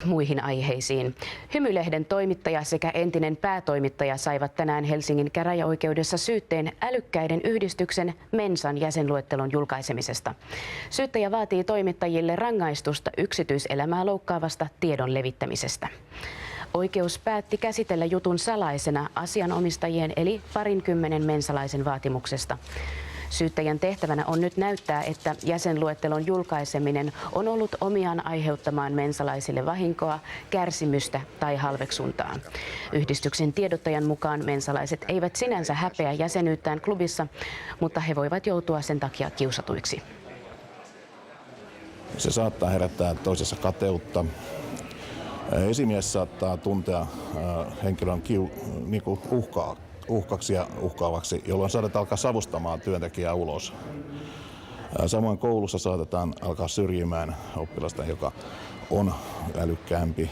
Muihin aiheisiin. Hymylehden toimittaja sekä entinen päätoimittaja saivat tänään Helsingin käräjäoikeudessa syytteen älykkäiden yhdistyksen Mensan jäsenluettelon julkaisemisesta. Syyttäjä vaatii toimittajille rangaistusta yksityiselämää loukkaavasta tiedon levittämisestä. Oikeus päätti käsitellä jutun salaisena asianomistajien eli 20 mensalaisen vaatimuksesta. Syyttäjän tehtävänä on nyt näyttää, että jäsenluettelon julkaiseminen on ollut omiaan aiheuttamaan mensalaisille vahinkoa, kärsimystä tai halveksuntaa. Yhdistyksen tiedottajan mukaan mensalaiset eivät sinänsä häpeä jäsenyyttään klubissa, mutta he voivat joutua sen takia kiusatuiksi. Se saattaa herättää toisessa kateutta. Esimies saattaa tuntea henkilön uhkaksi ja uhkaavaksi, jolloin saatetaan alkaa savustamaan työntekijää ulos. Samoin koulussa saatetaan alkaa syrjimään oppilasta, joka on älykkäämpi.